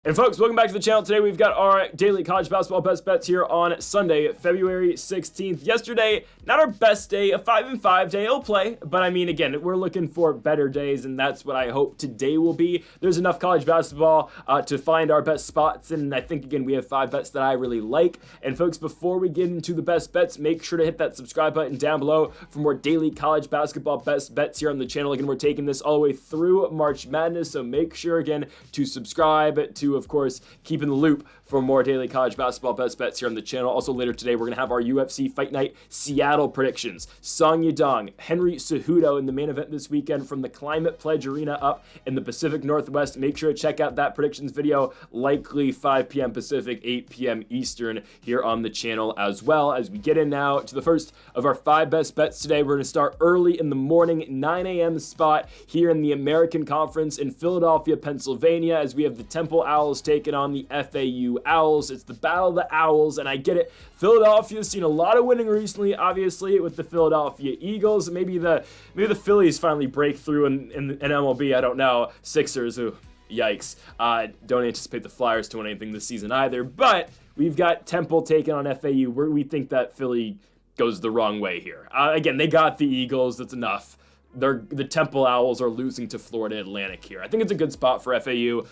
And folks, welcome back to the channel. Today we've got our daily college basketball best bets here on Sunday, February 16th. Yesterday, not our best day, a 5-5 day. It'll play, but I mean, again, we're looking for better days, and that's what I hope today will be. There's enough college basketball to find our best spots, and I think, again, we have 5 bets that I really like. And folks, before we get into the best bets, make sure to hit that subscribe button down below for more daily college basketball best bets here on the channel. Again, we're taking this all the way through March Madness, so make sure, again, to subscribe to, of course, keep in the loop for more daily college basketball best bets here on the channel. Also, later today, we're going to have our UFC Fight Night Seattle predictions. Song Yadong, Henry Cejudo in the main event this weekend from the Climate Pledge Arena up in the Pacific Northwest. Make sure to check out that predictions video, likely 5 p.m. Pacific, 8 p.m. Eastern here on the channel as well. As we get in now to the first of our 5 best bets today, we're going to start early in the morning, 9 a.m. spot here in the American Conference in Philadelphia, Pennsylvania, as we have the Temple Owls taking on the FAU Owls. It's the Battle of the Owls, and I get it. Philadelphia's seen a lot of winning recently, obviously, with the Philadelphia Eagles. Maybe the Phillies finally break through in MLB. I don't know. Sixers, ooh, yikes. Don't anticipate the Flyers to win anything this season either, but we've got Temple taking on FAU, where we think that Philly goes the wrong way here. Again, they got the Eagles. That's enough. The Temple Owls are losing to Florida Atlantic here. I think it's a good spot for FAU.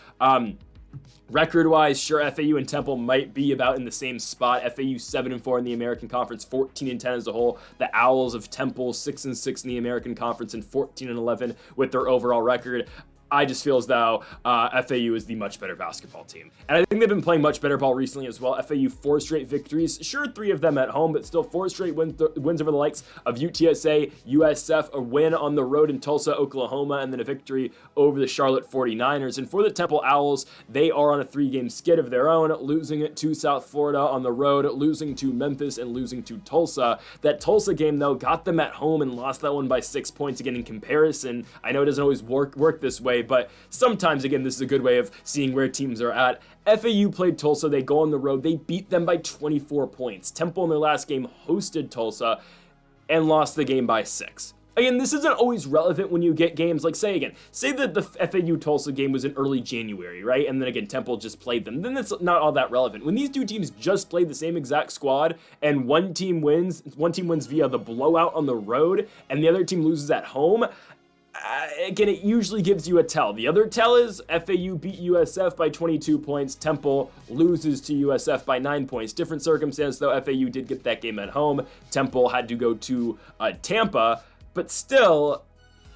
Record-wise, sure, FAU and Temple might be about in the same spot. FAU 7-4 in the American Conference, 14-10 as a whole. The Owls of Temple 6-6 in the American Conference and 14-11 with their overall record. I just feel as though FAU is the much better basketball team. And I think they've been playing much better ball recently as well. FAU 4 straight victories. Sure, 3 of them at home, but still 4 straight wins over the likes of UTSA, USF, a win on the road in Tulsa, Oklahoma, and then a victory over the Charlotte 49ers. And for the Temple Owls, they are on a 3-game skid of their own, losing it to South Florida on the road, losing to Memphis, and losing to Tulsa. That Tulsa game, though, got them at home and lost that one by 6 points. Again, in comparison, I know it doesn't always work this way, but sometimes, again, this is a good way of seeing where teams are at. FAU played Tulsa. They go on the road. They beat them by 24 points. Temple in their last game hosted Tulsa and lost the game by 6. Again, this isn't always relevant when you get games like, say that the FAU Tulsa game was in early January, right? And then again, Temple just played them. Then it's not all that relevant. When these two teams just played the same exact squad and one team wins via the blowout on the road and the other team loses at home, again, it usually gives you a tell. The other tell is FAU beat USF by 22 points. Temple loses to USF by 9 points. Different circumstance, though. FAU did get that game at home. Temple had to go to Tampa, but still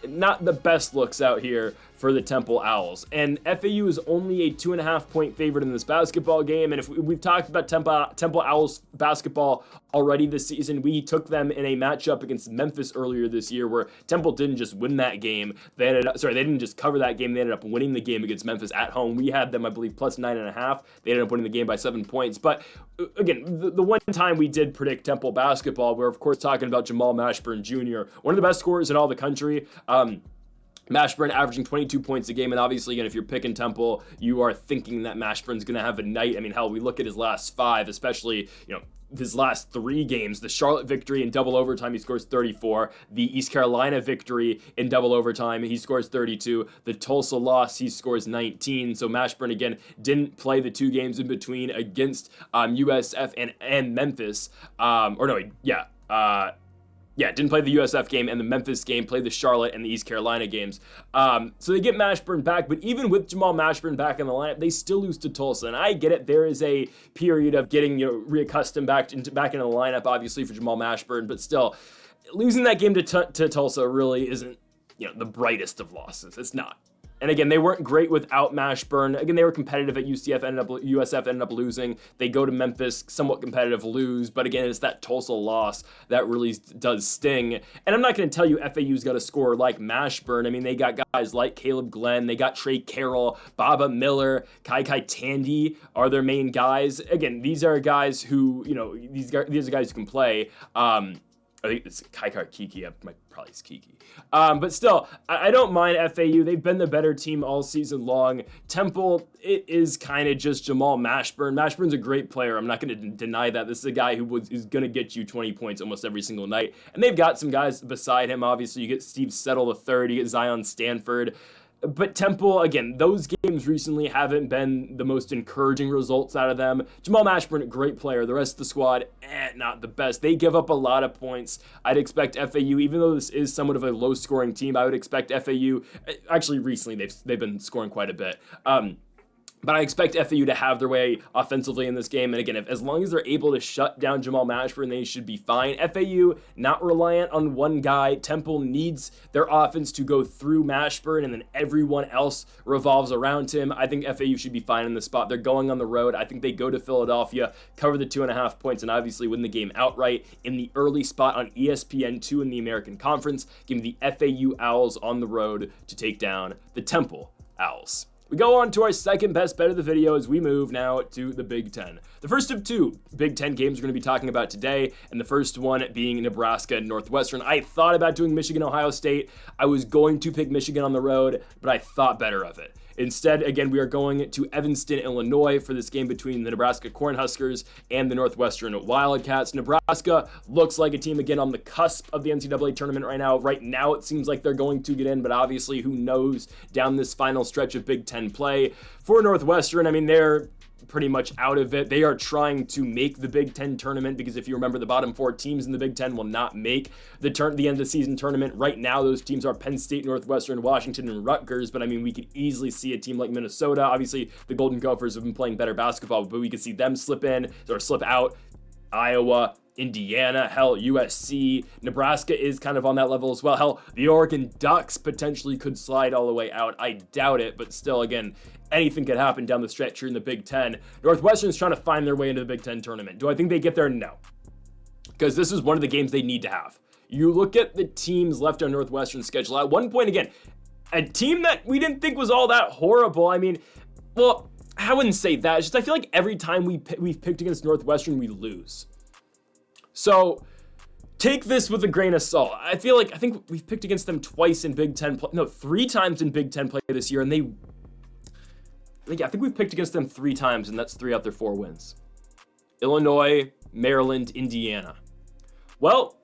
not the best looks out here for the Temple Owls. And FAU is only a 2.5-point favorite in this basketball game. And if we've talked about Temple Owls basketball already this season, we took them in a matchup against Memphis earlier this year where Temple didn't just win that game. They didn't just cover that game. They ended up winning the game against Memphis at home. We had them, I believe, plus 9.5. They ended up winning the game by 7 points. But again, the one time we did predict Temple basketball, we're of course talking about Jamal Mashburn Jr., one of the best scorers in all the country. Mashburn averaging 22 points a game, and obviously, again, if you're picking Temple, you are thinking that Mashburn's going to have a night. I mean, hell, we look at his last 5, especially, his last 3 games. The Charlotte victory in double overtime, he scores 34. The East Carolina victory in double overtime, he scores 32. The Tulsa loss, he scores 19. So Mashburn, again, didn't play the 2 games in between against USF and Memphis. Didn't play the USF game and the Memphis game, played the Charlotte and the East Carolina games. So they get Mashburn back, but even with Jamal Mashburn back in the lineup, they still lose to Tulsa. And I get it, there is a period of getting reaccustomed back into the lineup, obviously, for Jamal Mashburn, but still, losing that game to Tulsa really isn't the brightest of losses. It's not. And again, they weren't great without Mashburn. Again, they were competitive at USF ended up losing. They go to Memphis, somewhat competitive, lose. But again, it's that Tulsa loss that really does sting. And I'm not going to tell you FAU's got a scorer like Mashburn. I mean, they got guys like Caleb Glenn. They got Trey Carroll, Baba Miller, Kai Tandy are their main guys. Again, these are guys who, these are guys who can play. I think it's Kaikar Kiki. Probably it's Kiki. But still, I don't mind FAU. They've been the better team all season long. Temple, it is kind of just Jamal Mashburn. Mashburn's a great player. I'm not going to deny that. This is a guy who is going to get you 20 points almost every single night. And they've got some guys beside him. Obviously, you get Steve Settle III. You get Zion Stanford. But Temple, again, those games recently haven't been the most encouraging results out of them. Jamal Mashburn, great player. The rest of the squad, not the best. They give up a lot of points. I'd expect FAU, even though this is somewhat of a low-scoring team, I would expect FAU, actually recently they've been scoring quite a bit. But I expect FAU to have their way offensively in this game. And again, as long as they're able to shut down Jamal Mashburn, they should be fine. FAU, not reliant on one guy. Temple needs their offense to go through Mashburn, and then everyone else revolves around him. I think FAU should be fine in this spot. They're going on the road. I think they go to Philadelphia, cover the 2.5 points, and obviously win the game outright in the early spot on ESPN2 in the American Conference. Give me the FAU Owls on the road to take down the Temple Owls. We go on to our second best bet of the video as we move now to the Big Ten. The first of two Big Ten games we're going to be talking about today, and the first one being Nebraska and Northwestern. I thought about doing Michigan, Ohio State. I was going to pick Michigan on the road, but I thought better of it. Instead, again, we are going to Evansville, Illinois for this game between the Nebraska Cornhuskers and the Northwestern Wildcats. Nebraska looks like a team, again, on the cusp of the NCAA tournament right now. Right now, it seems like they're going to get in, but obviously, who knows down this final stretch of Big Ten play. For Northwestern, I mean, they're pretty much out of it. They are trying to make the Big Ten tournament because if you remember, the bottom 4 teams in the Big Ten will not make the end of the season tournament. Right now, those teams are Penn State, Northwestern, Washington, and Rutgers. But I mean, we could easily see a team like Minnesota. Obviously, the Golden Gophers have been playing better basketball, but we could see them slip in or slip out. Iowa, Indiana, hell, USC, Nebraska is kind of on that level as well. Hell, the Oregon Ducks potentially could slide all the way out. I doubt it, but still, again, anything could happen down the stretch here in the Big Ten. Northwestern's trying to find their way into the Big Ten tournament. Do I think they get there? No. Because this is one of the games they need to have. You look at the teams left on Northwestern's schedule. At one point, again, a team that we didn't think was all that horrible. I mean, well, I wouldn't say that. It's just I feel like every time we've picked against Northwestern, we lose. So take this with a grain of salt. I think we've picked against them twice in Big Ten play. No, 3 times in Big Ten play this year, and I think we've picked against them 3 times, and that's 3 out of their 4 wins. Illinois, Maryland, Indiana. Well,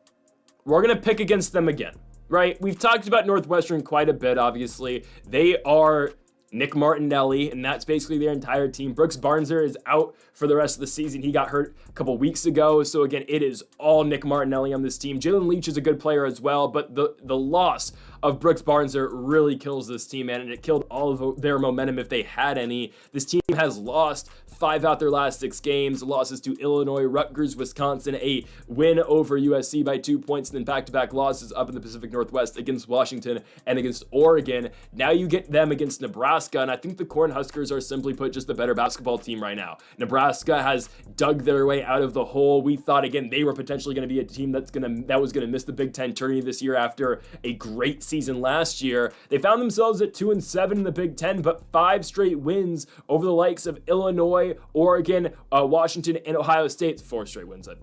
we're going to pick against them again, right? We've talked about Northwestern quite a bit, obviously. They are Nick Martinelli, and that's basically their entire team. Brooks Barnser is out for the rest of the season. He got hurt a couple weeks ago, so again, it is all Nick Martinelli on this team. Jalen Leach is a good player as well, but the loss of Brooks Barnser really kills this team, man, and it killed all of their momentum if they had any. This team has lost 5 out their last 6 games, losses to Illinois, Rutgers, Wisconsin, a win over USC by 2 points, and then back-to-back losses up in the Pacific Northwest against Washington and against Oregon. Now you get them against Nebraska, and I think the Cornhuskers are simply put just the better basketball team right now. Nebraska has dug their way out of the hole. We thought, again, they were potentially going to be a team that was going to miss the Big Ten tourney this year after a great season last year. They found themselves at 2-7 in the Big Ten, but 5 straight wins over the likes of Illinois, Oregon, Washington, and Ohio State. 4 straight wins. I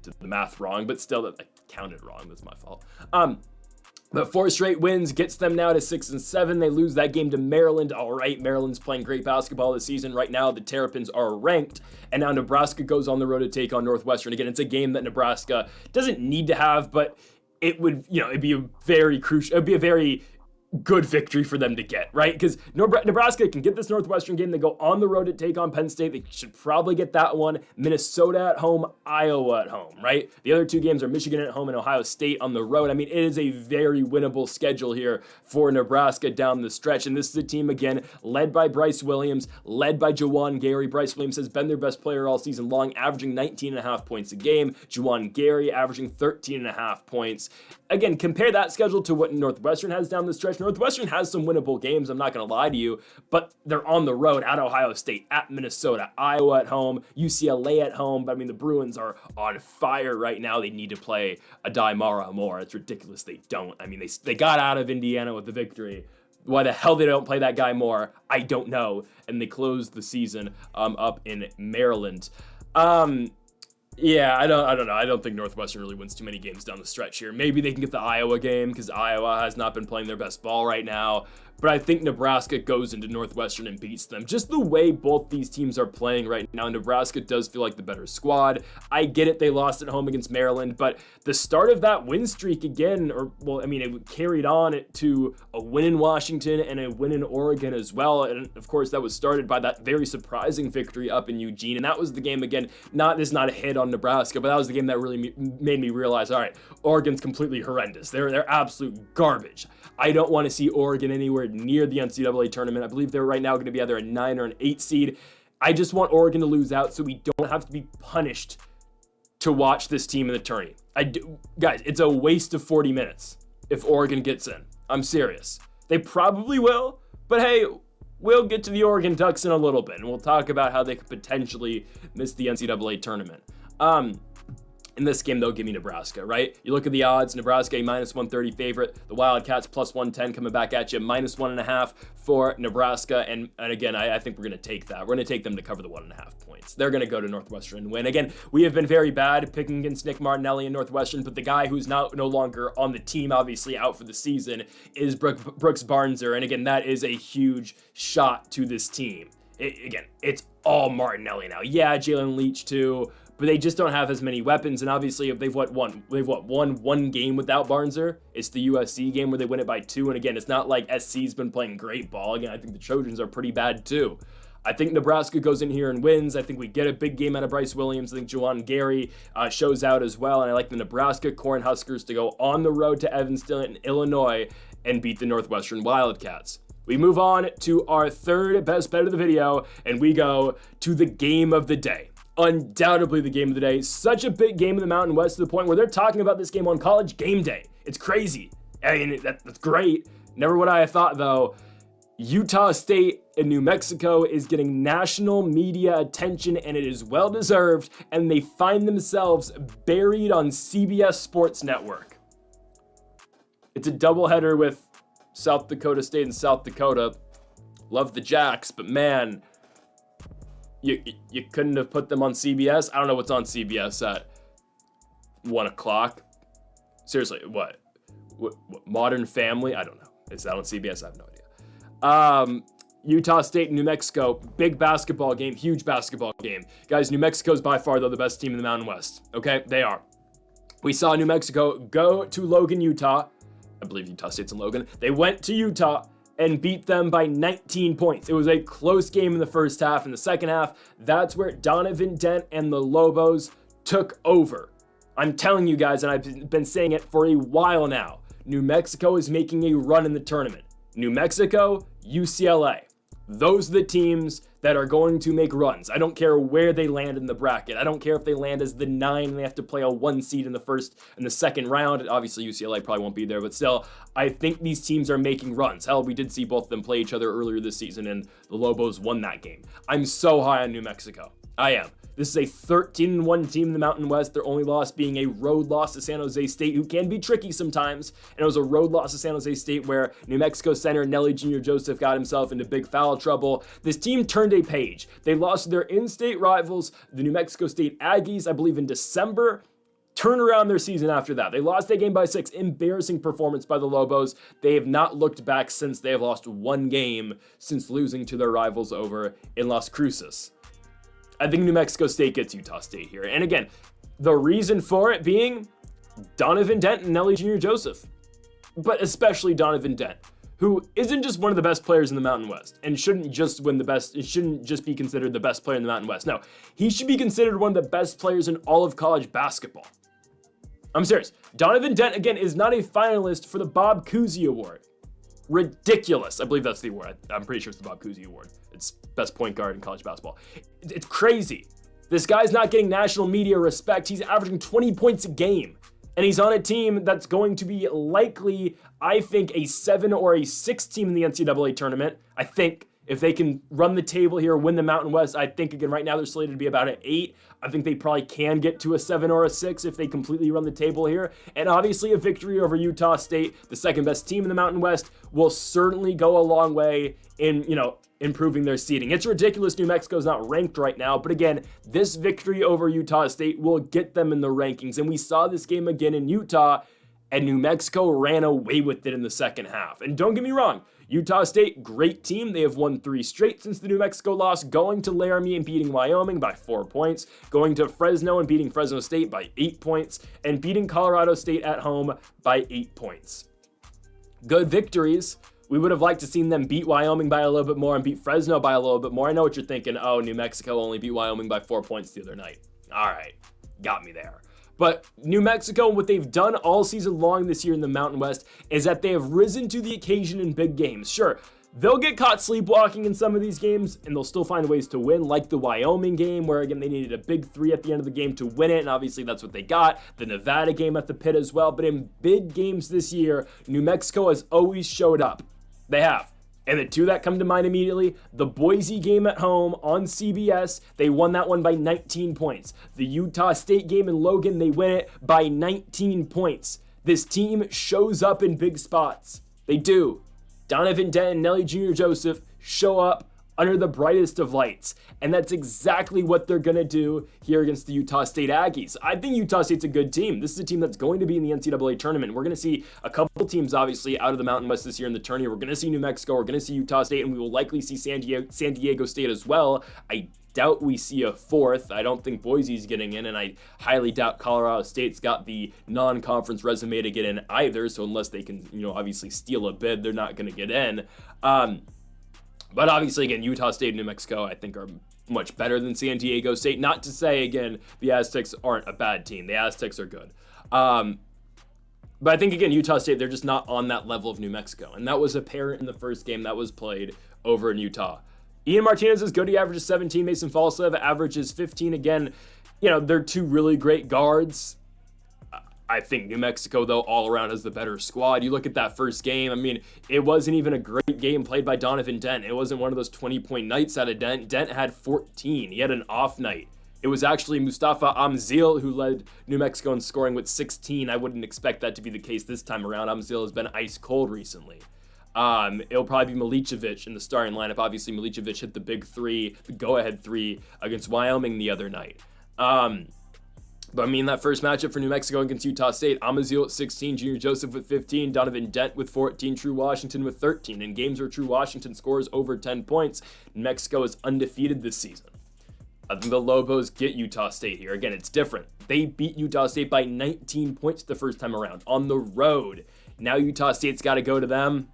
did the math wrong, but still, I counted wrong. That's my fault. But 4 straight wins gets them now to 6-7. They lose that game to Maryland. All right, Maryland's playing great basketball this season. Right now, the Terrapins are ranked, and now Nebraska goes on the road to take on Northwestern. Again, it's a game that Nebraska doesn't need to have, but it would, it'd be a very crucial, it'd be a very good victory for them to get, right? Because Nebraska can get this Northwestern game. They go on the road to take on Penn State. They should probably get that one. Minnesota at home, Iowa at home, right? The other 2 games are Michigan at home and Ohio State on the road. I mean, it is a very winnable schedule here for Nebraska down the stretch. And this is a team, again, led by Bryce Williams, led by Juwan Gary. Bryce Williams has been their best player all season long, averaging 19.5 points a game. Juwan Gary averaging 13.5 points. Again, compare that schedule to what Northwestern has down the stretch. Northwestern has some winnable games, I'm not going to lie to you, but they're on the road at Ohio State, at Minnesota, Iowa at home, UCLA at home. But I mean, the Bruins are on fire right now. They need to play Adai Mara more. It's ridiculous they don't. I mean, they got out of Indiana with the victory. Why the hell they don't play that guy more, I don't know. And they closed the season up in Maryland. Yeah, I don't know. I don't think Northwestern really wins too many games down the stretch here. Maybe they can get the Iowa game because Iowa has not been playing their best ball right now. But I think Nebraska goes into Northwestern and beats them. Just the way both these teams are playing right now, Nebraska does feel like the better squad. I get it, they lost at home against Maryland, but the start of that win streak again, it carried on to a win in Washington and a win in Oregon as well. And of course, that was started by that very surprising victory up in Eugene. And that was the game, again, not a hit on Nebraska, but that was the game that really made me realize, all right, Oregon's completely horrendous. They're absolute garbage. I don't want to see Oregon anywhere near the NCAA tournament. I believe they're right now going to be either a 9 or an 8 seed. I just want Oregon to lose out so we don't have to be punished to watch this team in the tourney. Guys, it's a waste of 40 minutes if Oregon gets in. I'm serious. They probably will, but hey, we'll get to the Oregon Ducks in a little bit, and we'll talk about how they could potentially miss the NCAA tournament. In this game, they'll give me Nebraska, right? You look at the odds, Nebraska a -130 favorite, the Wildcats +110 coming back at you, -1.5 for Nebraska, and again, I think we're going to take that. We're going to take them to cover the 1.5 points. They're going to go to Northwestern and win. Again, we have been very bad picking against Nick Martinelli and Northwestern, but the guy who's now no longer on the team, obviously out for the season, is Brooks Barnser, and again, that is a huge shot to this team. It's all Martinelli now. Yeah, Jalen Leach too, but they just don't have as many weapons. And obviously, if they've won one game without Barnser. It's the USC game where they win it by 2. And again, it's not like SC's been playing great ball. Again, I think the Trojans are pretty bad too. I think Nebraska goes in here and wins. I think we get a big game out of Bryce Williams. I think Juwan Gary shows out as well. And I like the Nebraska Cornhuskers to go on the road to Evansville in Illinois and beat the Northwestern Wildcats. We move on to our third best bet of the video, and we go to the game of the day. Undoubtedly the game of the day. Such a big game in the Mountain West to the point where they're talking about this game on College Game Day. It's crazy. I mean, that's great. Never would I have thought, though. Utah State and New Mexico is getting national media attention, and it is well-deserved, and they find themselves buried on CBS Sports Network. It's a doubleheader with South Dakota State and South Dakota. Love the Jacks, but man, you couldn't have put them on CBS? I don't know what's on CBS at 1 o'clock. Seriously, what Modern Family? I don't know. Is that on CBS? I have no idea. Utah State and New Mexico, big basketball game, huge basketball game. Guys, New Mexico's by far, though, the best team in the Mountain West. Okay, they are. We saw New Mexico go to Logan, Utah. I believe Utah State's in Logan. They went to Utah and beat them by 19 points. It was a close game in the first half. In the second half, that's where Donovan Dent and the Lobos took over. I'm telling you guys, and I've been saying it for a while now, New Mexico is making a run in the tournament. New Mexico, UCLA. Those are the teams that are going to make runs. I don't care where they land in the bracket. I don't care if they land as the 9 and they have to play a 1 seed in the first and the second round. Obviously, UCLA probably won't be there, but still, I think these teams are making runs. Hell, we did see both of them play each other earlier this season, and the Lobos won that game. I'm so high on New Mexico. I am. This is a 13-1 team in the Mountain West, their only loss being a road loss to San Jose State, who can be tricky sometimes. And it was a road loss to San Jose State where New Mexico center Nelly Jr. Joseph got himself into big foul trouble. This team turned a page. They lost to their in-state rivals, the New Mexico State Aggies, I believe in December. Turn around their season after that. They lost that game by 6. Embarrassing performance by the Lobos. They have not looked back since. They have lost 1 game since losing to their rivals over in Las Cruces. I think New Mexico State gets Utah State here. And again, the reason for it being Donovan Dent and Nelly Jr. Joseph. But especially Donovan Dent, who isn't just one of the best players in the Mountain West and shouldn't just win the best. It shouldn't just be considered the best player in the Mountain West. No, he should be considered one of the best players in all of college basketball. I'm serious. Donovan Dent, again, is not a finalist for the Bob Cousy Award. Ridiculous. I believe that's the award. I'm pretty sure it's the Bob Cousy Award. It's best point guard in college basketball. It's crazy. This guy's not getting national media respect. He's averaging 20 points a game. And he's on a team that's going to be likely, I think, a 7 or a 6 team in the NCAA tournament. I think if they can run the table here, win the Mountain West, I think, again, right now they're slated to be about an 8. I think they probably can get to a 7 or a 6 if they completely run the table here. And obviously a victory over Utah State, the second best team in the Mountain West, will certainly go a long way in, improving their seeding. It's ridiculous New Mexico's not ranked right now, but again, this victory over Utah State will get them in the rankings, and we saw this game again in Utah, and New Mexico ran away with it in the second half. And don't get me wrong, Utah State, great team. They have won 3 straight since the New Mexico loss, going to Laramie and beating Wyoming by 4 points, going to Fresno and beating Fresno State by 8 points, and beating Colorado State at home by 8 points. Good victories. We would have liked to seen them beat Wyoming by a little bit more and beat Fresno by a little bit more. I know what you're thinking. Oh, New Mexico only beat Wyoming by 4 points the other night. All right, got me there. But New Mexico, what they've done all season long this year in the Mountain West is that they have risen to the occasion in big games. Sure, they'll get caught sleepwalking in some of these games, and they'll still find ways to win, like the Wyoming game, where, again, they needed a big 3 at the end of the game to win it, and obviously that's what they got. The Nevada game at the Pit as well. But in big games this year, New Mexico has always showed up. They have. And the 2 that come to mind immediately, the Boise game at home on CBS, they won that one by 19 points. The Utah State game in Logan, they win it by 19 points. This team shows up in big spots. They do. Donovan Dent and Nelly Jr. Joseph show up under the brightest of lights. And that's exactly what they're going to do here against the Utah State Aggies. I think Utah State's a good team. This is a team that's going to be in the NCAA tournament. We're going to see a couple teams, obviously, out of the Mountain West this year in the tourney. We're going to see New Mexico. We're going to see Utah State, and we will likely see San Diego State as well. I doubt we see a 4th. I don't think Boise's getting in, and I highly doubt Colorado State's got the non-conference resume to get in either. So unless they can, obviously steal a bid, they're not going to get in. But obviously, again, Utah State and New Mexico, I think, are much better than San Diego State. Not to say, again, the Aztecs aren't a bad team. The Aztecs are good. But I think, again, Utah State, they're just not on that level of New Mexico. And that was apparent in the first game that was played over in Utah. Ian Martinez is good. He averages 17. Mason Falsev averages 15. Again, they're 2 really great guards. I think New Mexico, though, all around has the better squad. You look at that first game, it wasn't even a great game played by Donovan Dent. It wasn't one of those 20-point nights out of Dent. Dent had 14. He had an off night. It was actually Mustafa Amzil who led New Mexico in scoring with 16. I wouldn't expect that to be the case this time around. Amzil has been ice cold recently. It'll probably be Milicevic in the starting lineup. Obviously, Milicevic hit the big 3, the go-ahead 3 against Wyoming the other night. But that first matchup for New Mexico against Utah State, Amazil at 16, Junior Joseph with 15, Donovan Dent with 14, True Washington with 13. In games where True Washington scores over 10 points, New Mexico is undefeated this season. I think the Lobos get Utah State here. Again, it's different. They beat Utah State by 19 points the first time around on the road. Now Utah State's got to go to them.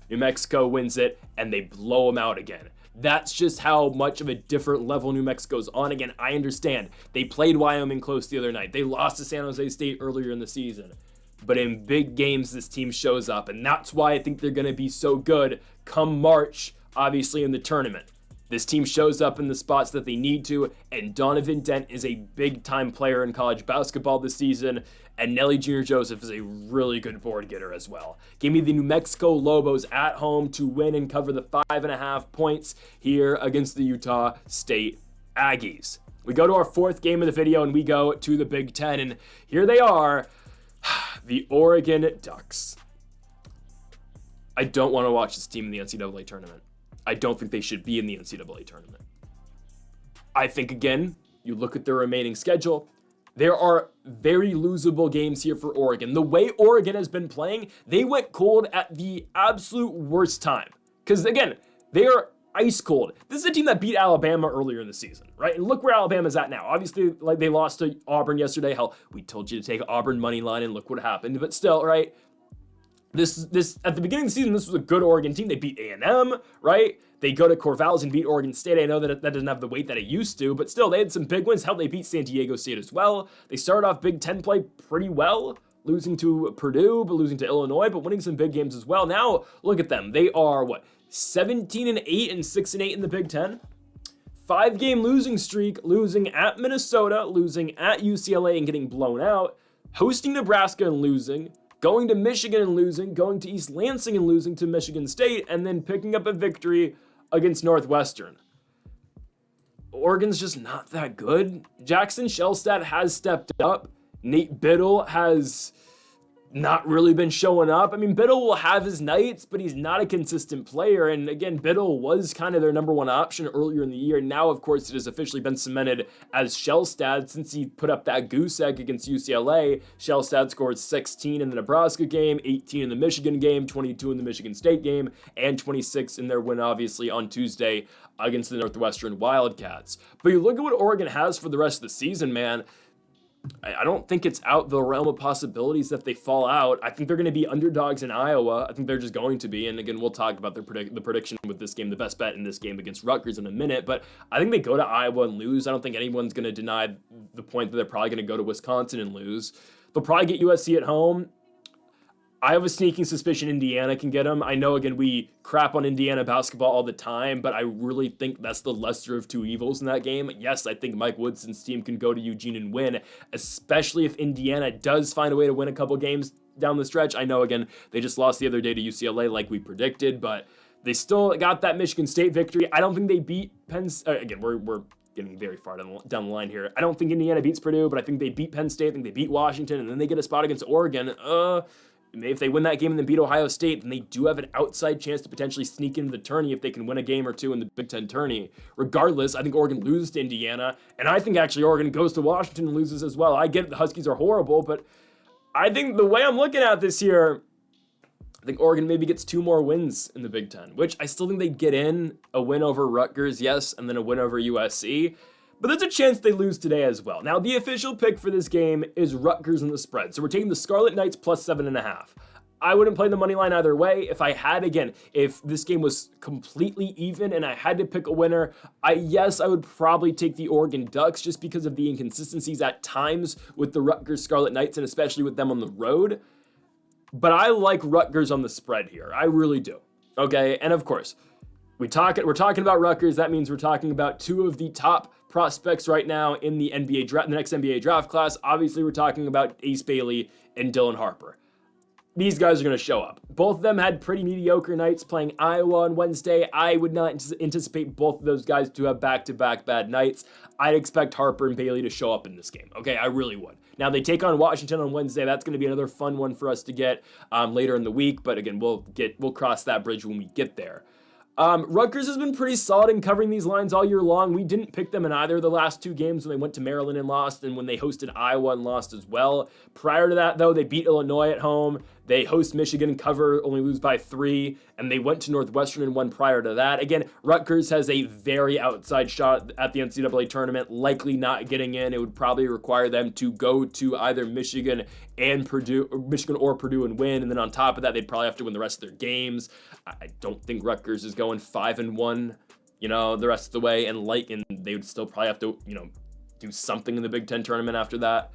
New Mexico wins it, and they blow them out again. That's just how much of a different level New Mexico's on. Again, I understand. They played Wyoming close the other night. They lost to San Jose State earlier in the season. But in big games, this team shows up. And that's why I think they're going to be so good come March, obviously, in the tournament. This team shows up in the spots that they need to, and Donovan Dent is a big-time player in college basketball this season, and Nelly Jr. Joseph is a really good board getter as well. Give me the New Mexico Lobos at home to win and cover the 5.5 points here against the Utah State Aggies. We go to our 4th game of the video, and we go to the Big Ten, and here they are, the Oregon Ducks. I don't want to watch this team in the NCAA tournament. I don't think they should be in the NCAA tournament. I think, again, you look at their remaining schedule, there are very losable games here for Oregon. The way Oregon has been playing, they went cold at the absolute worst time. Because, again, they are ice cold. This is a team that beat Alabama earlier in the season, right? And look where Alabama's at now. Obviously, they lost to Auburn yesterday. Hell, we told you to take Auburn money line, and look what happened. But still, right? This at the beginning of the season, this was a good Oregon team. They beat A&M, right? They go to Corvallis and beat Oregon State. I know that doesn't have the weight that it used to, but still, they had some big wins. Hell, they beat San Diego State as well. They started off Big Ten play pretty well, losing to Purdue, but losing to Illinois, but winning some big games as well. Now, look at them. They are, 17-8 and 6-8 in the Big Ten? 5-game losing streak, losing at Minnesota, losing at UCLA and getting blown out, hosting Nebraska and losing, going to Michigan and losing, going to East Lansing and losing to Michigan State, and then picking up a victory against Northwestern. Oregon's just not that good. Jackson Shellstat has stepped up. Nate Biddle has not really been showing up. I mean, Biddle will have his nights, but he's not a consistent player. And again, Biddle was kind of their number one option earlier in the year. Now, of course, it has officially been cemented as Shellstad since he put up that goose egg against UCLA. Shellstad scored 16 in the Nebraska game, 18 in the Michigan game, 22 in the Michigan State game, and 26 in their win, obviously, on Tuesday against the Northwestern Wildcats. But you look at what Oregon has for the rest of the season, man. I don't think it's out the realm of possibilities that they fall out. I think they're going to be underdogs in Iowa. I think they're just going to be. And again, we'll talk about the prediction with this game, the best bet in this game against Rutgers in a minute. But I think they go to Iowa and lose. I don't think anyone's going to deny the point that they're probably going to go to Wisconsin and lose. They'll probably get USC at home. I have a sneaking suspicion Indiana can get them. I know, again, we crap on Indiana basketball all the time, but I really think that's the lesser of two evils in that game. Yes, I think Mike Woodson's team can go to Eugene and win, especially if Indiana does find a way to win a couple games down the stretch. I know, again, they just lost the other day to UCLA like we predicted, but they still got that Michigan State victory. I don't think they beat Penn State. Again, we're getting very far down the line here. I don't think Indiana beats Purdue, but I think they beat Penn State. I think they beat Washington, and then they get a spot against Oregon. If they win that game and then beat Ohio State, then they do have an outside chance to potentially sneak into the tourney if they can win a game or two in the Big Ten tourney. Regardless, I think Oregon loses to Indiana, and I think actually Oregon goes to Washington and loses as well. I get it, the Huskies are horrible, but I think the way I'm looking at this here, I think Oregon maybe gets 2 more wins in the Big Ten, which I still think they get in. A win over Rutgers, yes, and then a win over USC. But there's a chance they lose today as well. Now, the official pick for this game is Rutgers in the spread. So we're taking the Scarlet Knights plus 7.5. I wouldn't play the money line either way. If I had, again, if this game was completely even and I had to pick a winner, I would probably take the Oregon Ducks just because of the inconsistencies at times with the Rutgers Scarlet Knights and especially with them on the road. But I like Rutgers on the spread here. I really do. Okay, and of course, we're talking about Rutgers. That means we're talking about 2 of the top prospects right now in the NBA draft, the next NBA draft class. Obviously, we're talking about Ace Bailey and Dylan Harper. These guys are going to show up. Both of them had pretty mediocre nights playing Iowa on Wednesday. I would not anticipate both of those guys to have back-to-back bad nights. I'd expect Harper and Bailey to show up in this game. Okay, I really would. Now, they take on Washington on Wednesday. That's going to be another fun one for us to get later in the week. But again, we'll cross that bridge when we get there. Rutgers has been pretty solid in covering these lines all year long. We didn't pick them in either of the last 2 games when they went to Maryland and lost, and when they hosted Iowa and lost as well. Prior to that, though, they beat Illinois at home. They host Michigan, cover, only lose by 3, and they went to Northwestern and won prior to that. Again, Rutgers has a very outside shot at the NCAA tournament, likely not getting in. It would probably require them to go to either Michigan or Purdue and win, and then on top of that, they'd probably have to win the rest of their games. I don't think Rutgers is going 5-1, the rest of the way, and they would still probably have to, do something in the Big Ten tournament after that.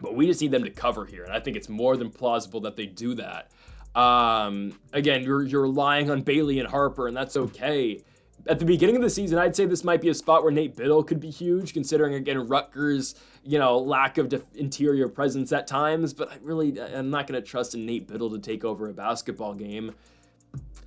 But we just need them to cover here, and I think it's more than plausible that they do that. Again, you're relying on Bailey and Harper, and that's okay. At the beginning of the season, I'd say this might be a spot where Nate Biddle could be huge, considering, again, Rutgers, lack of interior presence at times. But I'm not going to trust in Nate Biddle to take over a basketball game.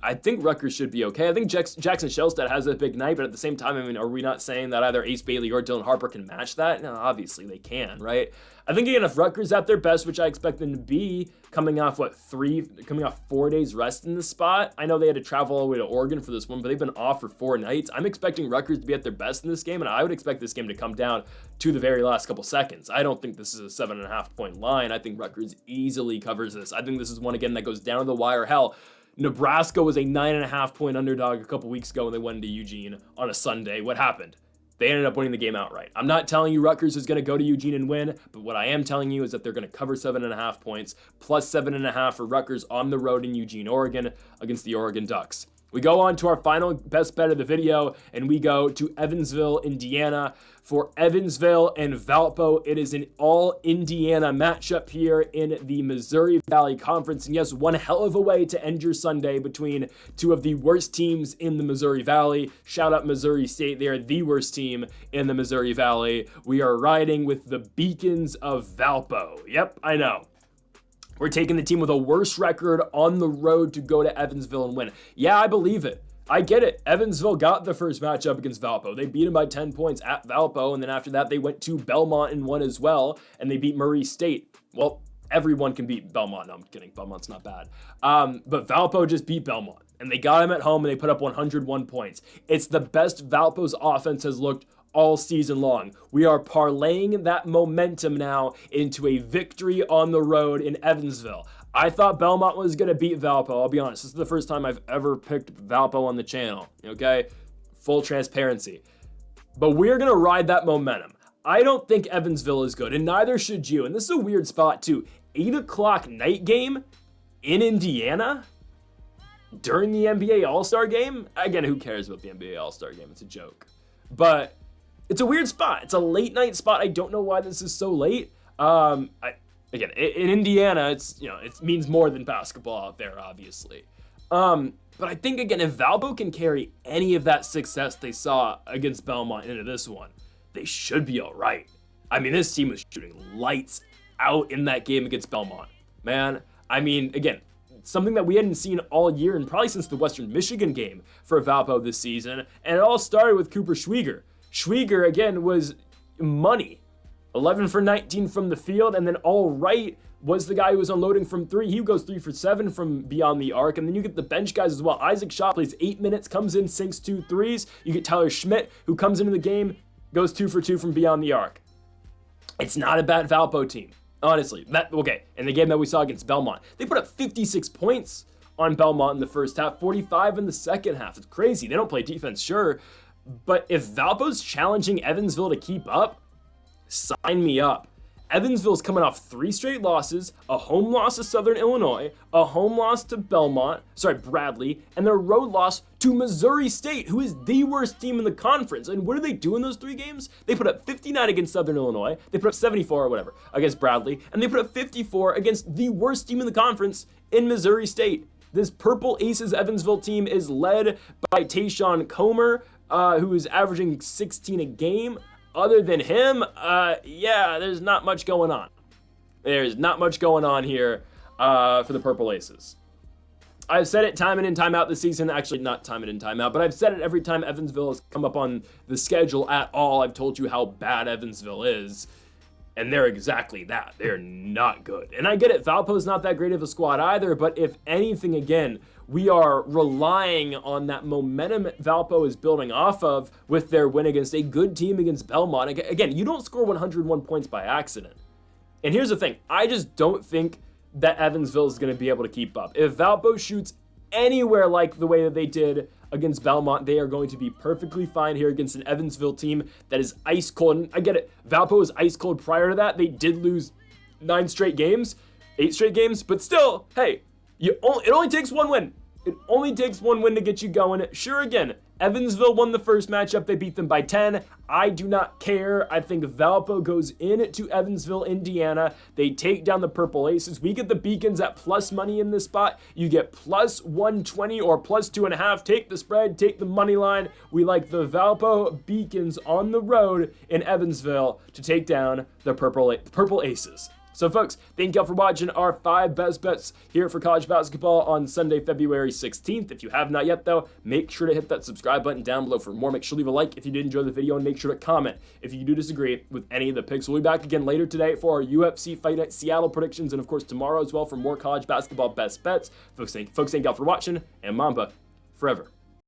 I think Rutgers should be okay. I think Jackson Shellstad has a big night, but at the same time, are we not saying that either Ace Bailey or Dylan Harper can match that? No, obviously they can, right? I think, again, if Rutgers at their best, which I expect them to be, coming off 4 days rest in this spot. I know they had to travel all the way to Oregon for this one, but they've been off for 4 nights. I'm expecting Rutgers to be at their best in this game, and I would expect this game to come down to the very last couple seconds. I don't think this is a 7.5 point line. I think Rutgers easily covers this. I think this is one, again, that goes down to the wire. Hell, Nebraska was a 9.5 point underdog a couple weeks ago when they went into Eugene on a Sunday. What happened? They ended up winning the game outright. I'm not telling you Rutgers is going to go to Eugene and win, but what I am telling you is that they're going to cover 7.5 points, plus 7.5 for Rutgers on the road in Eugene, Oregon, against the Oregon Ducks. We go on to our final best bet of the video, and we go to Evansville, Indiana. For Evansville and Valpo, it is an all-Indiana matchup here in the Missouri Valley Conference. And yes, one hell of a way to end your Sunday between 2 of the worst teams in the Missouri Valley. Shout out Missouri State. They are the worst team in the Missouri Valley. We are riding with the Beacons of Valpo. Yep, I know. We're taking the team with a worse record on the road to go to Evansville and win. Yeah, I believe it. I get it. Evansville got the first matchup against Valpo. They beat them by 10 points at Valpo, and then after that, they went to Belmont and won as well, and they beat Murray State. Well, everyone can beat Belmont. No, I'm kidding. Belmont's not bad. But Valpo just beat Belmont, and they got him at home, and they put up 101 points. It's the best Valpo's offense has looked all season long. We are parlaying that momentum now into a victory on the road in Evansville. I thought Belmont was going to beat Valpo. I'll be honest. This is the first time I've ever picked Valpo on the channel. Okay? Full transparency. But we're going to ride that momentum. I don't think Evansville is good, and neither should you. And this is a weird spot, too. 8 o'clock night game in Indiana during the NBA All-Star game? Again, who cares about the NBA All-Star game? It's a joke. But it's a weird spot. It's a late night spot. I don't know why this is so late. Again, in Indiana, it means more than basketball out there, obviously. But I think, again, if Valpo can carry any of that success they saw against Belmont into this one, they should be all right. I mean, this team was shooting lights out in that game against Belmont. Man, I mean, again, something that we hadn't seen all year and probably since the Western Michigan game for Valpo this season. And it all started with Cooper Schwieger. Schwieger, again, was money. 11 for 19 from the field, and then All Right was the guy who was unloading from 3. He goes 3 for 7 from beyond the arc, and then you get the bench guys as well. Isaac Shaw plays 8 minutes, comes in, sinks 2 threes. You get Tyler Schmidt, who comes into the game, goes 2 for 2 from beyond the arc. It's not a bad Valpo team, honestly. In the game that we saw against Belmont, they put up 56 points on Belmont in the first half, 45 in the second half. It's crazy. They don't play defense, sure, but if Valpo's challenging Evansville to keep up, sign me up. Evansville's coming off 3 straight losses, a home loss to Southern Illinois, a home loss to Bradley, and their road loss to Missouri State, who is the worst team in the conference. And what do they do in those 3 games? They put up 59 against Southern Illinois, they put up 74 or whatever against Bradley, and they put up 54 against the worst team in the conference in Missouri State. This Purple Aces Evansville team is led by Tayshawn Comer, who is averaging 16 a game. Other than him, there's not much going on. There's not much going on here for the Purple Aces. I've said it time in and time out this season. Actually, not time in and time out, but I've said it every time Evansville has come up on the schedule at all. I've told you how bad Evansville is, and they're exactly that. They're not good. And I get it, Valpo's not that great of a squad either, but if anything, again, we are relying on that momentum Valpo is building off of with their win against a good team against Belmont. Again, you don't score 101 points by accident. And here's the thing. I just don't think that Evansville is going to be able to keep up. If Valpo shoots anywhere like the way that they did against Belmont, they are going to be perfectly fine here against an Evansville team that is ice cold. And I get it. Valpo was ice cold prior to that. They did lose 8 straight games, but still, hey, it only takes 1 win. It only takes 1 win to get you going. Sure, again, Evansville won the first matchup. They beat them by 10. I do not care. I think Valpo goes in to Evansville, Indiana. They take down the Purple Aces. We get the Beacons at plus money in this spot. You get plus 120 or plus 2.5. Take the spread, take the money line. We like the Valpo Beacons on the road in Evansville to take down the Purple Aces. So folks, thank y'all for watching our 5 best bets here for college basketball on Sunday, February 16th. If you have not yet though, make sure to hit that subscribe button down below for more. Make sure to leave a like if you did enjoy the video, and make sure to comment if you do disagree with any of the picks. We'll be back again later today for our UFC Fight Night Seattle predictions, and of course tomorrow as well for more college basketball best bets. Folks, thank y'all for watching, and Mamba forever.